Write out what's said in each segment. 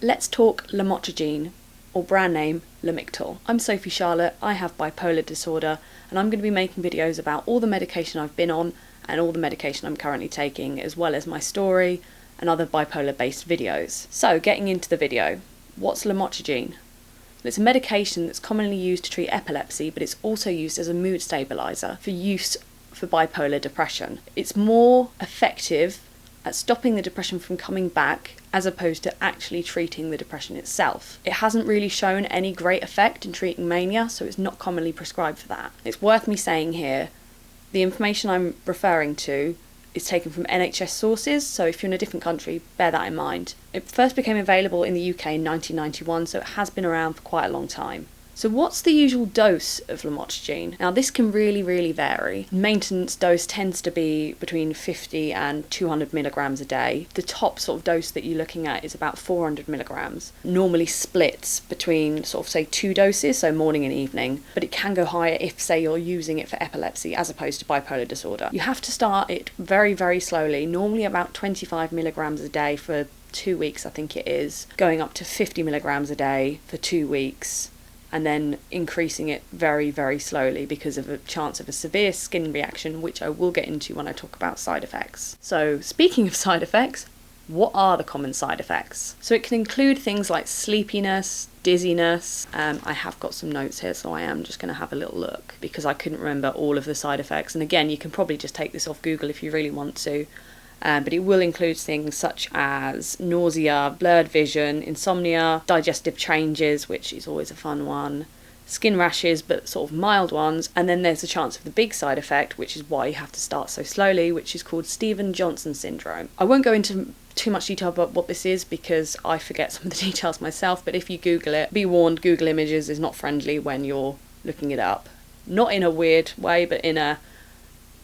Let's talk Lamotrigine, or brand name Lamictal. I'm Sophie Charlotte, I have bipolar disorder, and I'm going to be making videos about all the medication I've been on and all the medication I'm currently taking, as well as my story and other bipolar based videos. So, getting into the video, what's Lamotrigine? It's a medication that's commonly used to treat epilepsy, but it's also used as a mood stabiliser for use for bipolar depression. It's more effective at stopping the depression from coming back as opposed to actually treating the depression itself. It hasn't really shown any great effect in treating mania, so it's not commonly prescribed for that. It's worth me saying here, the information I'm referring to is taken from NHS sources, so if you're in a different country, bear that in mind. It first became available in the UK in 1991, so it has been around for quite a long time. So what's the usual dose of Lamotrigine? Now this can really vary. Maintenance dose tends to be between 50 and 200 milligrams a day. The top sort of dose that you're looking at is about 400 milligrams. Normally splits between sort of say 2 doses, so morning and evening, but it can go higher if say you're using it for epilepsy as opposed to bipolar disorder. You have to start it very slowly, normally about 25 milligrams a day for 2 weeks, I think it is, going up to 50 milligrams a day for 2 weeks, and then increasing it very slowly because of a chance of a severe skin reaction, which I will get into when I talk about side effects. So speaking of side effects, what are the common side effects? So it can include things like sleepiness, dizziness. I have got some notes here, so I am just going to have a little look because I couldn't remember all of the side effects. And again, you can probably just take this off Google if you really want to. But it will include things such as nausea, blurred vision, insomnia, digestive changes, which is always a fun one, skin rashes, but sort of mild ones, and then there's a chance of the big side effect, which is why you have to start so slowly, which is called Stevens-Johnson syndrome. I won't go into too much detail about what this is because I forget some of the details myself, but if you Google it, be warned, Google Images is not friendly when you're looking it up. Not in a weird way, but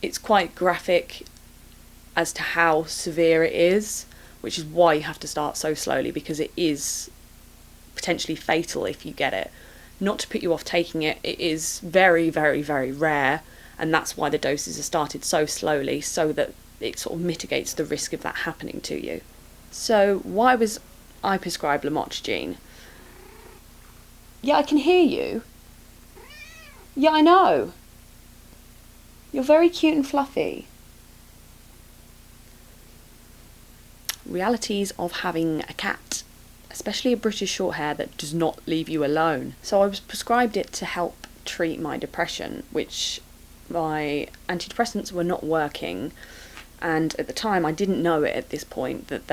it's quite graphic as to how severe it is, which is why you have to start so slowly, because it is potentially fatal if you get it. Not to put you off taking it, it is very rare, and that's why the doses are started so slowly, so that it sort of mitigates the risk of that happening to you. So why was I prescribed Lamotrigine? Yeah, I can hear you. Yeah, I know. You're very cute and fluffy. Realities of having a cat, especially a British Shorthair that does not leave you alone. So I was prescribed it to help treat my depression, which my antidepressants were not working, and at the time I didn't know it at this point that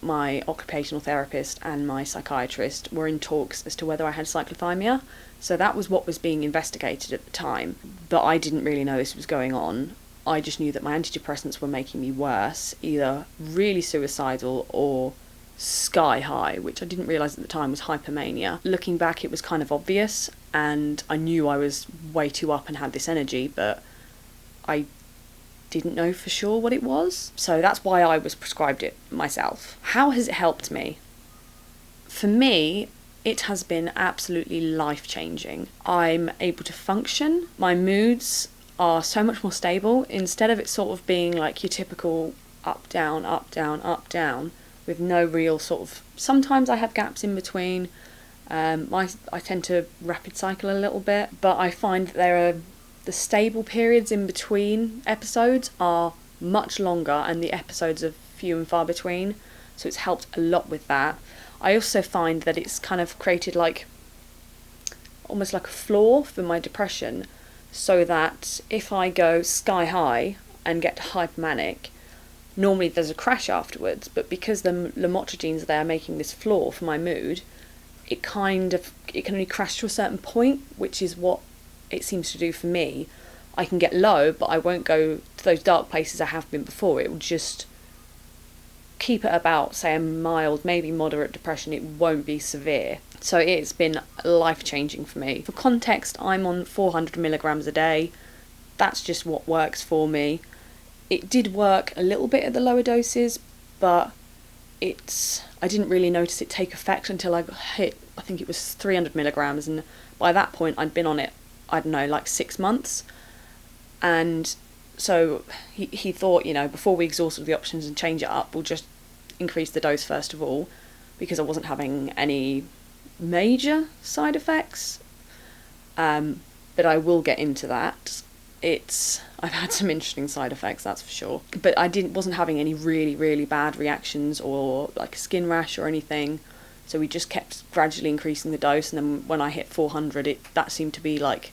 my occupational therapist and my psychiatrist were in talks as to whether I had cyclothymia. So that was what was being investigated at the time, but I didn't really know this was going on. I just knew that my antidepressants were making me worse, either really suicidal or sky high, which I didn't realise at the time was hypomania. Looking back, it was kind of obvious, and I knew I was way too up and had this energy, but I didn't know for sure what it was. So that's why I was prescribed it myself. How has it helped me? For me, it has been absolutely life-changing. I'm able to function. My moods are so much more stable. Instead of it sort of being like your typical up, down, with no real sort of... Sometimes I have gaps in between. I tend to rapid cycle a little bit, but I find that the stable periods in between episodes are much longer and the episodes are few and far between, so it's helped a lot with that. I also find that it's kind of created like almost like a floor for my depression, so that if I go sky high and get hypomanic, normally there's a crash afterwards, but because the Lamotrigine's there making this floor for my mood, it can only crash to a certain point, which is what it seems to do for me. I can get low, but I won't go to those dark places I have been before. It will just keep it about, say, a mild, maybe moderate depression. It won't be severe. So it's been life-changing for me. For context, I'm on 400 milligrams a day. That's just what works for me. It did work a little bit at the lower doses, but I didn't really notice it take effect until I hit, I think it was 300 milligrams, and by that point I'd been on it, I don't know, like 6 months. And so he thought, before we exhausted the options and change it up, we'll just increase the dose first of all, because I wasn't having any major side effects. But I will get into that. I've had some interesting side effects, that's for sure. But I wasn't having any really, really bad reactions or like a skin rash or anything. So we just kept gradually increasing the dose, and then when I hit 400, that seemed to be like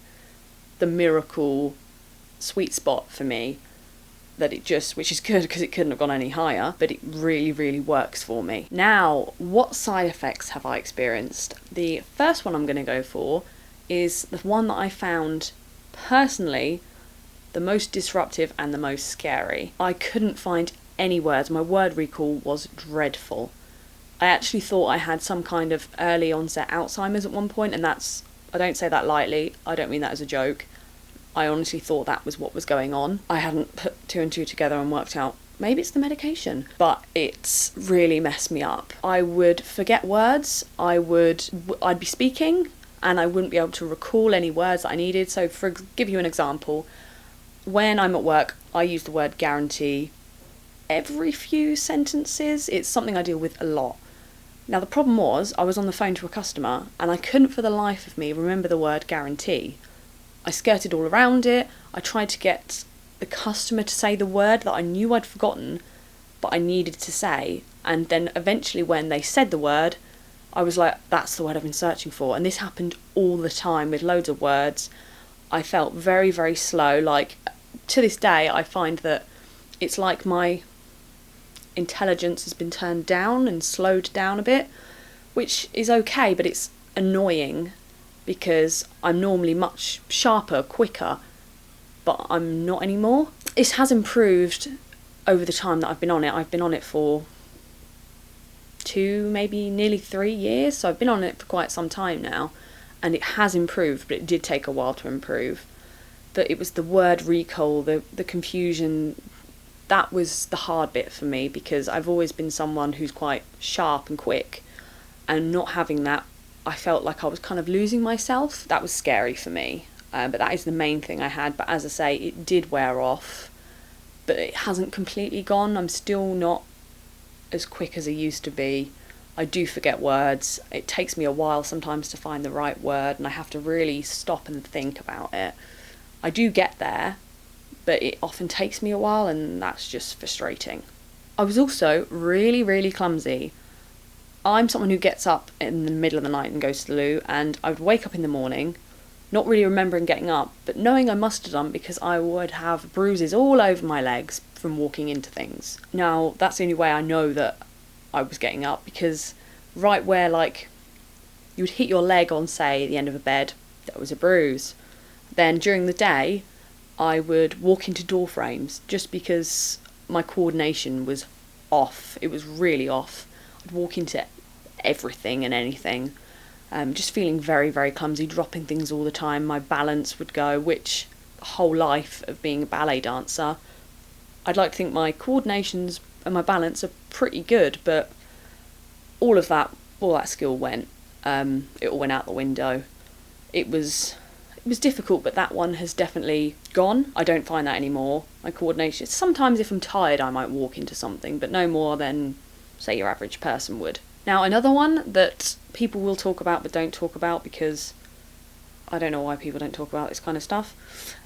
the miracle sweet spot for me. Which is good because it couldn't have gone any higher, but it really, really works for me. Now, what side effects have I experienced? The first one I'm going to go for is the one that I found personally the most disruptive and the most scary. I couldn't find any words. My word recall was dreadful. I actually thought I had some kind of early onset Alzheimer's at one point, and I don't say that lightly, I don't mean that as a joke. I honestly thought that was what was going on. I hadn't put two and two together and worked out, maybe it's the medication. But it's really messed me up. I would forget words, I'd be speaking, and I wouldn't be able to recall any words that I needed. So give you an example, when I'm at work, I use the word guarantee every few sentences. It's something I deal with a lot. Now the problem was, I was on the phone to a customer, and I couldn't for the life of me remember the word guarantee. I skirted all around it. I tried to get the customer to say the word that I knew I'd forgotten, but I needed to say. And then eventually when they said the word, I was like, that's the word I've been searching for. And this happened all the time with loads of words. I felt very, very slow. Like, to this day, I find that it's like my intelligence has been turned down and slowed down a bit, which is okay, but it's annoying because I'm normally much sharper, quicker, but I'm not anymore. It has improved over the time that I've been on it. I've been on it for 2, maybe nearly 3 years, so I've been on it for quite some time now, and it has improved, but it did take a while to improve. But it was the word recall, the confusion, that was the hard bit for me, because I've always been someone who's quite sharp and quick, and not having that, I felt like I was kind of losing myself. That was scary for me, but that is the main thing I had. But as I say, it did wear off, but it hasn't completely gone. I'm still not as quick as I used to be. I do forget words. It takes me a while sometimes to find the right word, and I have to really stop and think about it. I do get there, but it often takes me a while, and that's just frustrating. I was also really, really clumsy. I'm someone who gets up in the middle of the night and goes to the loo, and I would wake up in the morning, not really remembering getting up, but knowing I must have done because I would have bruises all over my legs from walking into things. Now, that's the only way I know that I was getting up, because right where, like, you would hit your leg on, say, the end of a bed, that was a bruise. Then during the day, I would walk into door frames just because my coordination was off. It was really off. I'd walk into everything and anything, just feeling very, very clumsy, dropping things all the time. My balance would go, which the whole life of being a ballet dancer, I'd like to think my coordinations and my balance are pretty good, but all that skill went. It all went out the window. It was difficult, but that one has definitely gone. I don't find that anymore. My coordination, sometimes if I'm tired I might walk into something, but no more than, say, your average person would. Now, another one that people will talk about but don't talk about, because I don't know why people don't talk about this kind of stuff.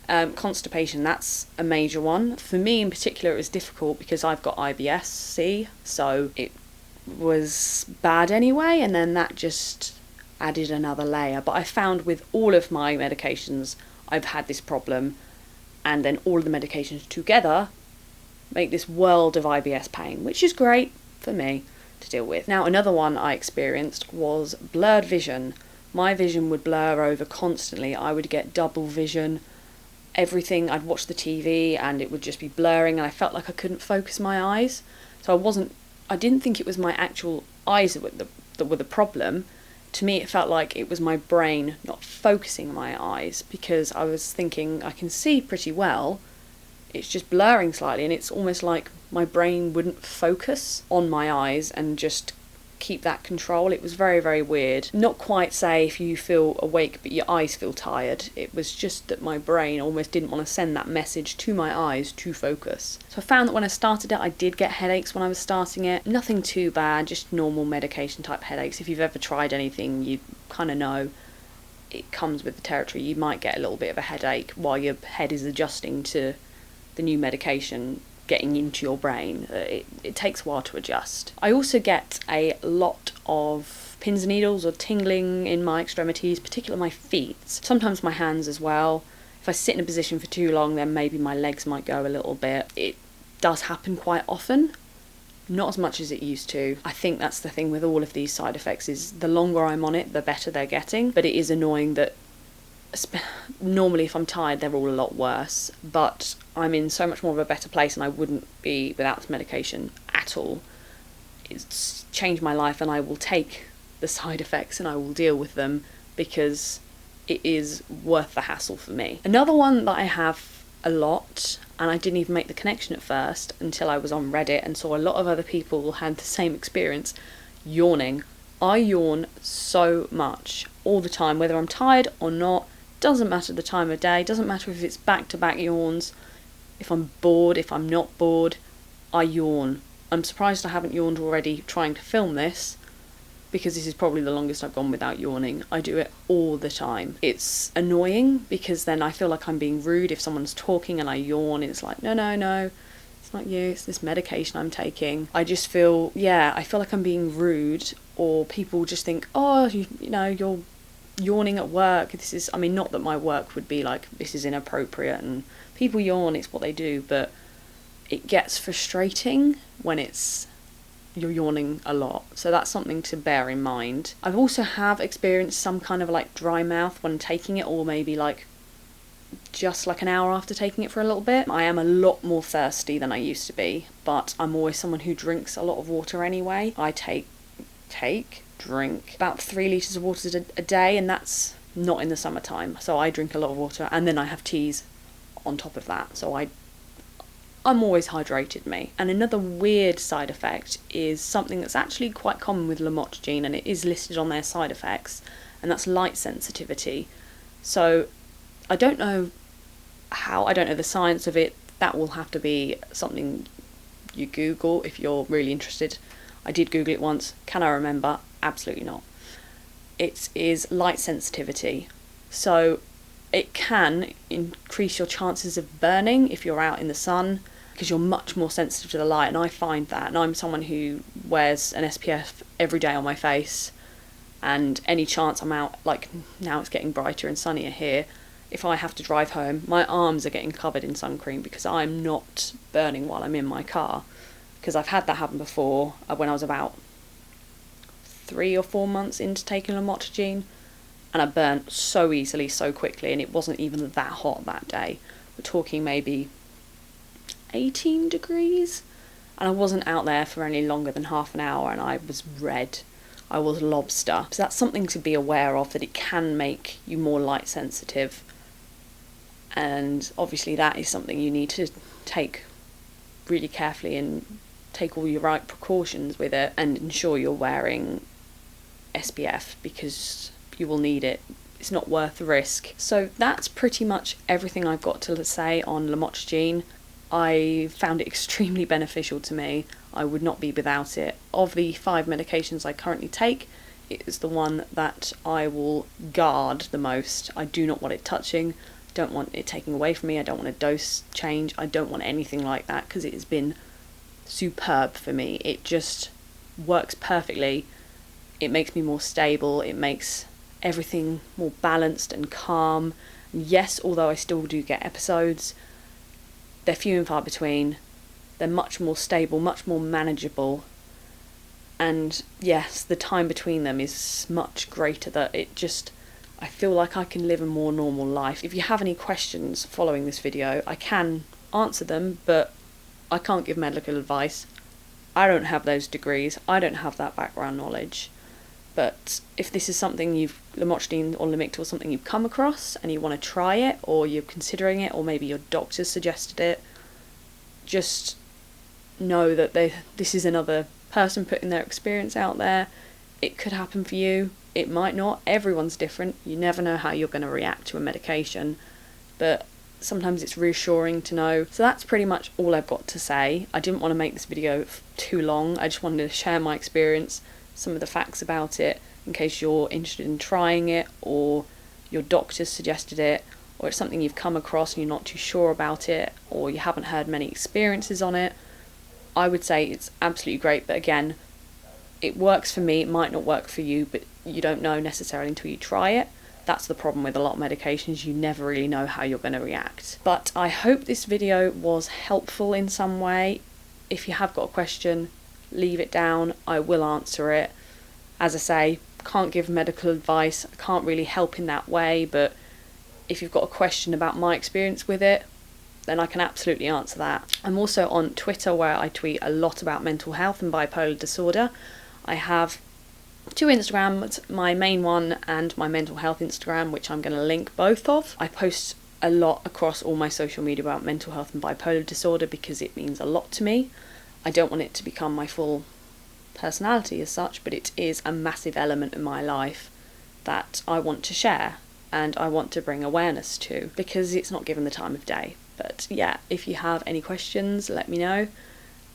Constipation, that's a major one. For me in particular, it was difficult because I've got IBS-C, so it was bad anyway, and then that just added another layer. But I found with all of my medications, I've had this problem, and then all of the medications together make this world of IBS pain, which is great for me to deal with. Now, another one I experienced was blurred vision. My vision would blur over constantly. I would get double vision. Everything, I'd watch the TV and it would just be blurring, and I felt like I couldn't focus my eyes. So I didn't think it was my actual eyes that were the problem. To me, it felt like it was my brain not focusing my eyes, because I was thinking I can see pretty well, it's just blurring slightly, and it's almost like my brain wouldn't focus on my eyes and just keep that control. It was very, very weird. Not quite say if you feel awake but your eyes feel tired. It was just that my brain almost didn't want to send that message to my eyes to focus. So I found that when I started it, I did get headaches when I was starting it. Nothing too bad, just normal medication type headaches. If you've ever tried anything, you kind of know it comes with the territory. You might get a little bit of a headache while your head is adjusting to the new medication getting into your brain. It takes a while to adjust. I also get a lot of pins and needles or tingling in my extremities, particularly my feet, sometimes my hands as well. If I sit in a position for too long, then maybe my legs might go a little bit. It does happen quite often, not as much as it used to. I think that's the thing with all of these side effects, is the longer I'm on it, the better they're getting. But it is annoying that normally if I'm tired, they're all a lot worse. But I'm in so much more of a better place, and I wouldn't be without this medication at all. It's changed my life, and I will take the side effects and I will deal with them because it is worth the hassle for me. Another one that I have a lot, and I didn't even make the connection at first until I was on Reddit and saw a lot of other people had the same experience: yawning. I yawn so much all the time, whether I'm tired or not. Doesn't matter the time of day, doesn't matter if it's back-to-back yawns, if I'm bored, if I'm not bored, I yawn. I'm surprised I haven't yawned already trying to film this, because this is probably the longest I've gone without yawning. I do it all the time. It's annoying because then I feel like I'm being rude if someone's talking and I yawn. It's like, no, it's not you, it's this medication I'm taking. I just feel, I feel like I'm being rude, or people just think, oh, you know, you're yawning at work. This is, I mean, not that my work would be like, this is inappropriate, and people yawn, it's what they do, but it gets frustrating when you're yawning a lot. So that's something to bear in mind. I've also experienced some kind of like dry mouth when taking it, or maybe like just like an hour after taking it for a little bit. I am a lot more thirsty than I used to be, but I'm always someone who drinks a lot of water anyway. I drink about 3 litres of water a day, and that's not in the summertime. So I drink a lot of water, and then I have teas on top of that. So I'm always hydrated, me. And another weird side effect is something that's actually quite common with Lamotrigine, and it is listed on their side effects, and that's light sensitivity. So I don't know the science of it. That will have to be something you Google if you're really interested. I did Google it once. Can I remember? Absolutely not. It is light sensitivity. So it can increase your chances of burning if you're out in the sun, because you're much more sensitive to the light, and I find that. And I'm someone who wears an SPF every day on my face, and any chance I'm out, like now it's getting brighter and sunnier here, if I have to drive home, my arms are getting covered in sun cream because I'm not burning while I'm in my car. Because I've had that happen before when I was about 3 or 4 months into taking Lamotrigine, and I burnt so easily, so quickly, and it wasn't even that hot that day. We're talking maybe 18 degrees, and I wasn't out there for any longer than half an hour, and I was red. I was lobster. So that's something to be aware of, that it can make you more light sensitive, and obviously that is something you need to take really carefully and take all your right precautions with it, and ensure you're wearing SPF because you will need it. It's not worth the risk. So that's pretty much everything I've got to say on Lamotrigine. I found it extremely beneficial to me. I would not be without it. Of the 5 medications I currently take, it is the one that I will guard the most. I do not want it touching. I don't want it taken away from me. I don't want a dose change. I don't want anything like that, because it has been superb for me. It just works perfectly. It makes me more stable. It makes everything more balanced and calm. Yes, although I still do get episodes, they're few and far between. They're much more stable, much more manageable, and yes, the time between them is much greater, that I feel like I can live a more normal life. If you have any questions following this video, I can answer them, but I can't give medical advice. I don't have those degrees. I don't have that background knowledge. But if this is something Lamotrigine or Lamictal, something you've come across and you want to try it, or you're considering it, or maybe your doctor suggested it, just know that this is another person putting their experience out there. It could happen for you, it might not. Everyone's different. You never know how you're going to react to a medication, but sometimes it's reassuring to know. So that's pretty much all I've got to say. I didn't want to make this video too long. I just wanted to share my experience, some of the facts about it, in case you're interested in trying it, or your doctor suggested it, or it's something you've come across and you're not too sure about it, or you haven't heard many experiences on it. I would say it's absolutely great, but again, it works for me, it might not work for you, but you don't know necessarily until you try it. That's the problem with a lot of medications, you never really know how you're going to react. But I hope this video was helpful in some way. If you have got a question, leave it down, I will answer it. As I say, can't give medical advice, I can't really help in that way, but if you've got a question about my experience with it, then I can absolutely answer that. I'm also on Twitter, where I tweet a lot about mental health and bipolar disorder. I have 2 Instagrams, my main one and my mental health Instagram, which I'm going to link both of. I post a lot across all my social media about mental health and bipolar disorder because it means a lot to me. I don't want it to become my full personality as such, but it is a massive element in my life that I want to share and I want to bring awareness to, because it's not given the time of day. But yeah, if you have any questions, let me know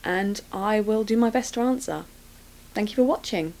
and I will do my best to answer. Thank you for watching.